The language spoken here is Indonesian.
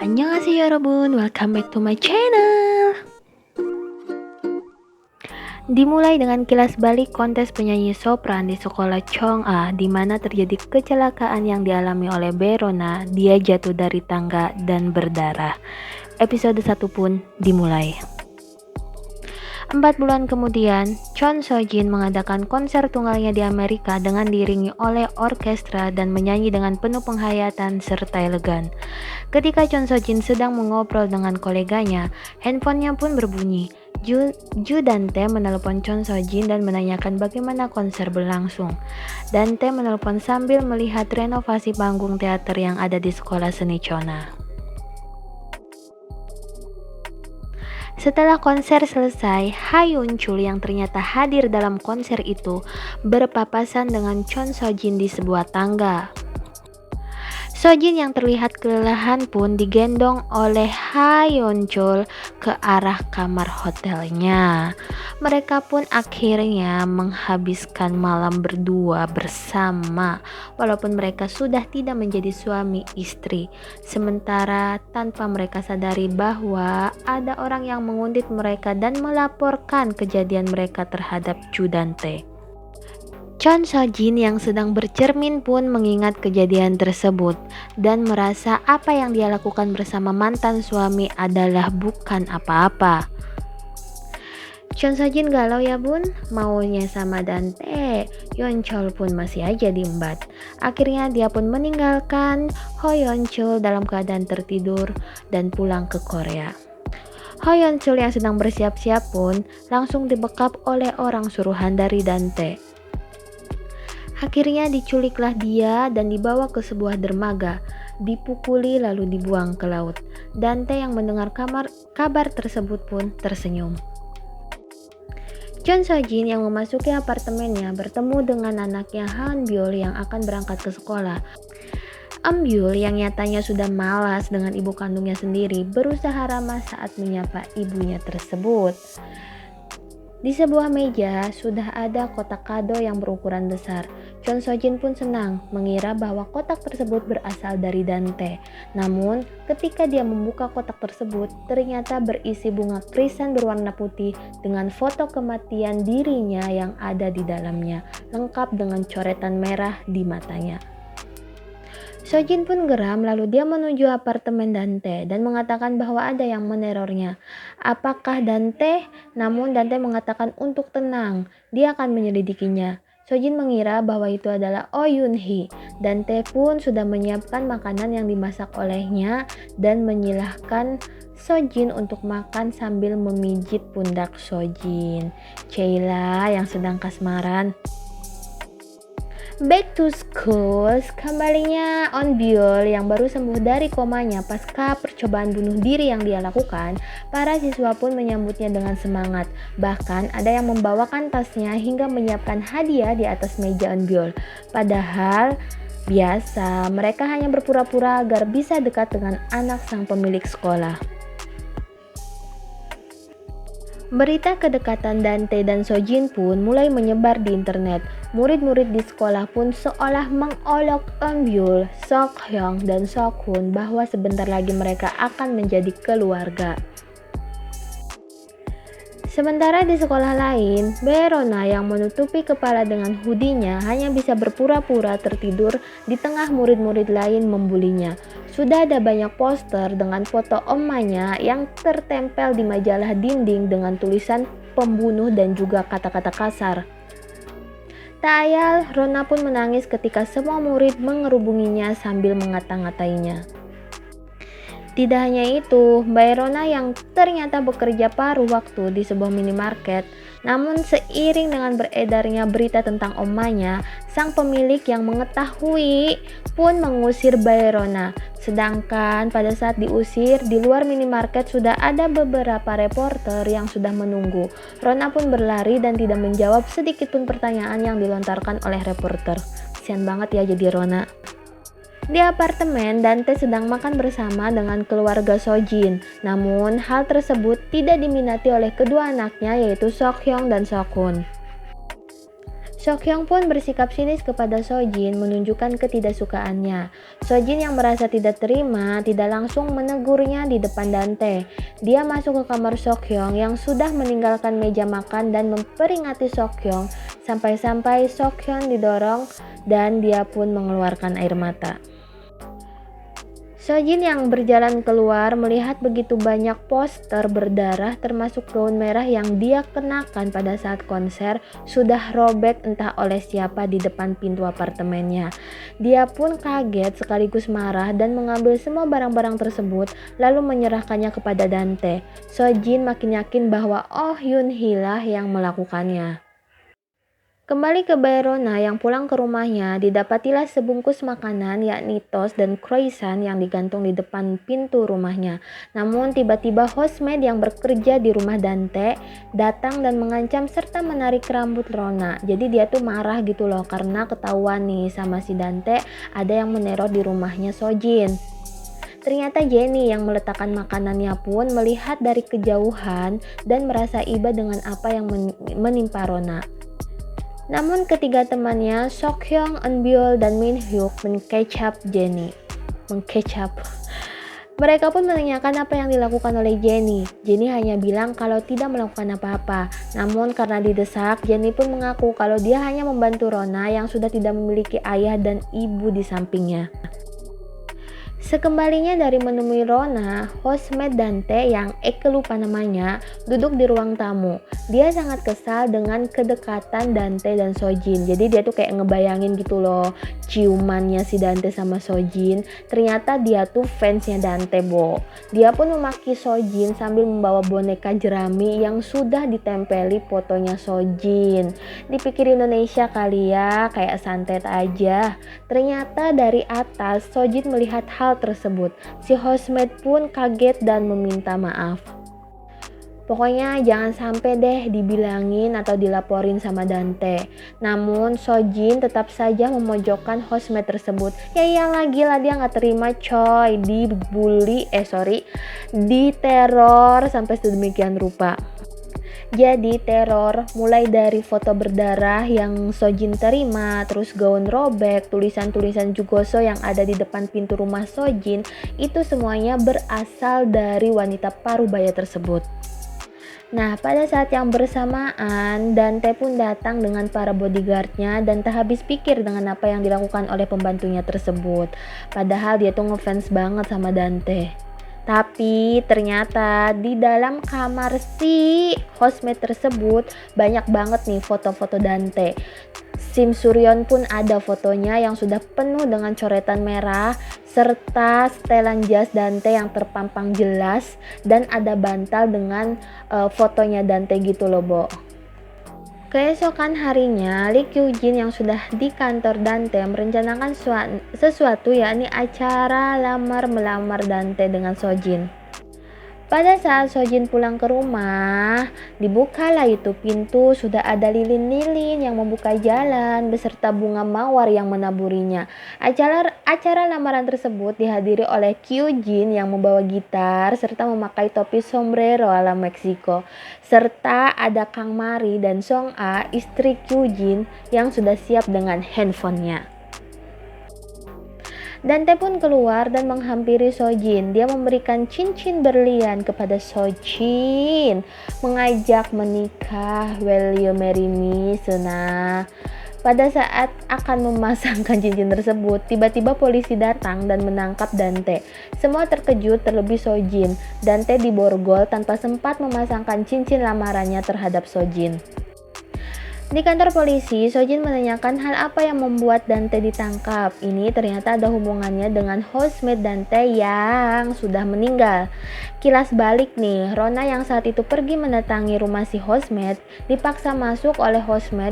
Annyeonghaseyo 여러분, welcome back to my channel. Dimulai dengan kilas balik kontes penyanyi sopran di sekolah Chong'a, di mana terjadi kecelakaan yang dialami oleh Baerona. Dia jatuh dari tangga dan berdarah. Episode 1 pun dimulai. 4 bulan kemudian, Chon Sojin mengadakan konser tunggalnya di Amerika dengan diiringi oleh orkestra dan menyanyi dengan penuh penghayatan serta elegan. Ketika Chon Sojin sedang mengobrol dengan koleganya, handphonenya pun berbunyi. Ju Dante menelpon Chon Sojin dan menanyakan bagaimana konser berlangsung. Dante menelpon sambil melihat renovasi panggung teater yang ada di sekolah seni Chona. Setelah konser selesai, Ha Yun Chul yang ternyata hadir dalam konser itu berpapasan dengan Chon Sojin di sebuah tangga. Sojin yang terlihat kelelahan pun digendong oleh Ha Yun Chul ke arah kamar hotelnya. Mereka pun akhirnya menghabiskan malam berdua bersama, walaupun mereka sudah tidak menjadi suami istri. Sementara tanpa mereka sadari bahwa ada orang yang menguntit mereka dan melaporkan kejadian mereka terhadap Ju Dante. Chon Sojin yang sedang bercermin pun mengingat kejadian tersebut dan merasa apa yang dia lakukan bersama mantan suami adalah bukan apa-apa. Chon Sojin galau ya bun, maunya sama Dante. Yeon Chul pun masih aja diembat. Akhirnya dia pun meninggalkan Ho Yeon Chul dalam keadaan tertidur dan pulang ke Korea. Ho Yeon Chul yang sedang bersiap-siap pun langsung dibekap oleh orang suruhan dari Dante. Akhirnya diculiklah dia dan dibawa ke sebuah dermaga, dipukuli lalu dibuang ke laut. Dante yang mendengar kabar tersebut pun tersenyum. Chon Sojin yang memasuki apartemennya bertemu dengan anaknya Han Byul yang akan berangkat ke sekolah. Byul yang nyatanya sudah malas dengan ibu kandungnya sendiri berusaha ramah saat menyapa ibunya tersebut. Di sebuah meja sudah ada kotak kado yang berukuran besar. Chon Sojin pun senang mengira bahwa kotak tersebut berasal dari Dante. Namun, ketika dia membuka kotak tersebut, ternyata berisi bunga krisan berwarna putih dengan foto kematian dirinya yang ada di dalamnya, lengkap dengan coretan merah di matanya. Sojin pun geram lalu dia menuju apartemen Dante dan mengatakan bahwa ada yang menerornya. Apakah Dante? Namun Dante mengatakan untuk tenang, dia akan menyelidikinya. Sojin mengira bahwa itu adalah Oh Yun Hee. Dante pun sudah menyiapkan makanan yang dimasak olehnya dan menyilahkan Sojin untuk makan sambil memijit pundak Sojin. Sheila yang sedang kasmaran. Back to school, kembalinya On Byul yang baru sembuh dari komanya pasca percobaan bunuh diri yang dia lakukan, para siswa pun menyambutnya dengan semangat. Bahkan ada yang membawakan tasnya hingga menyiapkan hadiah di atas meja On Byul. Padahal biasa, mereka hanya berpura-pura agar bisa dekat dengan anak sang pemilik sekolah. Berita kedekatan Dante dan Sojin pun mulai menyebar di internet. Murid-murid di sekolah pun seolah mengolok On Byul, Sok Hyung, dan Sok Hun bahwa sebentar lagi mereka akan menjadi keluarga. Sementara di sekolah lain, Baerona yang menutupi kepala dengan hoodie-nya hanya bisa berpura-pura tertidur di tengah murid-murid lain membulinya. Sudah ada banyak poster dengan foto omanya yang tertempel di majalah dinding dengan tulisan pembunuh dan juga kata-kata kasar. Tak ayal, Rona pun menangis ketika semua murid mengerubunginya sambil mengata-ngatainya. Tidak hanya itu, Baerona yang ternyata bekerja paruh waktu di sebuah minimarket, namun seiring dengan beredarnya berita tentang omanya, sang pemilik yang mengetahui pun mengusir Baerona. Sedangkan pada saat diusir, di luar minimarket sudah ada beberapa reporter yang sudah menunggu. Rona pun berlari dan tidak menjawab sedikit pun pertanyaan yang dilontarkan oleh reporter. Kasian banget ya jadi Rona. Di apartemen, Dante sedang makan bersama dengan keluarga Sojin. Namun, hal tersebut tidak diminati oleh kedua anaknya yaitu Sok Hyung dan Sok Hun. Sokhyong pun bersikap sinis kepada Sojin menunjukkan ketidaksukaannya. Sojin yang merasa tidak terima tidak langsung menegurnya di depan Dante. Dia masuk ke kamar Sokhyong yang sudah meninggalkan meja makan dan memperingati Sokhyong sampai-sampai Sokhyong didorong dan dia pun mengeluarkan air mata. Sojin yang berjalan keluar melihat begitu banyak poster berdarah termasuk gaun merah yang dia kenakan pada saat konser sudah robek entah oleh siapa di depan pintu apartemennya. Dia pun kaget sekaligus marah dan mengambil semua barang-barang tersebut lalu menyerahkannya kepada Dante. Sojin makin yakin bahwa Oh Yun Hee lah yang melakukannya. Kembali ke Bayrona yang pulang ke rumahnya, didapatilah sebungkus makanan yakni toast dan croissant yang digantung di depan pintu rumahnya. Namun tiba-tiba hostmaid yang bekerja di rumah Dante datang dan mengancam serta menarik rambut Rona. Jadi dia tuh marah gitu loh karena ketahuan nih sama si Dante ada yang meneror di rumahnya Sojin. Ternyata Jenny yang meletakkan makanannya pun melihat dari kejauhan dan merasa iba dengan apa yang menimpa Rona. Namun ketiga temannya, Sokhyong, Eunbyul, dan Minhyuk mengkecap Jenny. Mereka pun menanyakan apa yang dilakukan oleh Jenny. Jenny hanya bilang kalau tidak melakukan apa-apa. Namun karena didesak, Jenny pun mengaku kalau dia hanya membantu Rona yang sudah tidak memiliki ayah dan ibu di sampingnya. Sekembalinya dari menemui Rona, hostmaid Dante yang Eke lupa namanya, duduk di ruang tamu. Dia sangat kesal dengan kedekatan Dante dan Sojin. Jadi dia tuh kayak ngebayangin gitu loh, ciumannya si Dante sama Sojin. Ternyata dia tuh fansnya Dante, Bo. Dia pun memaki Sojin sambil membawa boneka jerami yang sudah ditempeli fotonya Sojin. Dipikir Indonesia kali ya, kayak santet aja. Ternyata dari atas Sojin melihat hal tersebut. Si hostmaid pun kaget dan meminta maaf. Pokoknya jangan sampai deh dibilangin atau dilaporin sama Dante. Namun Sojin tetap saja memojokkan hostmaid tersebut. Ya iyalah, gila dia gak terima coy. Diteror sampai sedemikian rupa. Jadi teror mulai dari foto berdarah yang Sojin terima, terus gaun robek, tulisan-tulisan Jugoso yang ada di depan pintu rumah Sojin, itu semuanya berasal dari wanita parubaya tersebut. Nah, pada saat yang bersamaan, Dante pun datang dengan para bodyguardnya dan tak habis pikir dengan apa yang dilakukan oleh pembantunya tersebut. Padahal dia tuh ngefans banget sama Dante. Tapi ternyata di dalam kamar si hostmaid tersebut banyak banget nih foto-foto Dante. Sim Suryon pun ada fotonya yang sudah penuh dengan coretan merah serta setelan jas Dante yang terpampang jelas dan ada bantal dengan fotonya Dante gitu loh, Bo. Keesokan harinya, Lee Kyujin yang sudah di kantor Dante merencanakan sesuatu yakni acara lamar-melamar Dante dengan Sojin. Pada saat Sojin pulang ke rumah, dibukalah itu pintu, sudah ada lilin-lilin yang membuka jalan beserta bunga mawar yang menaburinya. Acara lamaran tersebut dihadiri oleh Kyujin yang membawa gitar serta memakai topi sombrero ala Meksiko. Serta ada Kang Mari dan Song A, istri Kyujin yang sudah siap dengan handphonenya. Dante pun keluar dan menghampiri Sojin. Dia memberikan cincin berlian kepada Sojin, mengajak menikah. Will you marry me, Suna? Pada saat akan memasangkan cincin tersebut, tiba-tiba polisi datang dan menangkap Dante. Semua terkejut terlebih Sojin. Dante diborgol tanpa sempat memasangkan cincin lamarannya terhadap Sojin. Di kantor polisi, Sojin menanyakan hal apa yang membuat Dante ditangkap. Ini ternyata ada hubungannya dengan hostmaid Dante yang sudah meninggal. Kilas balik nih, Rona yang saat itu pergi mendatangi rumah si hostmaid dipaksa masuk oleh hostmaid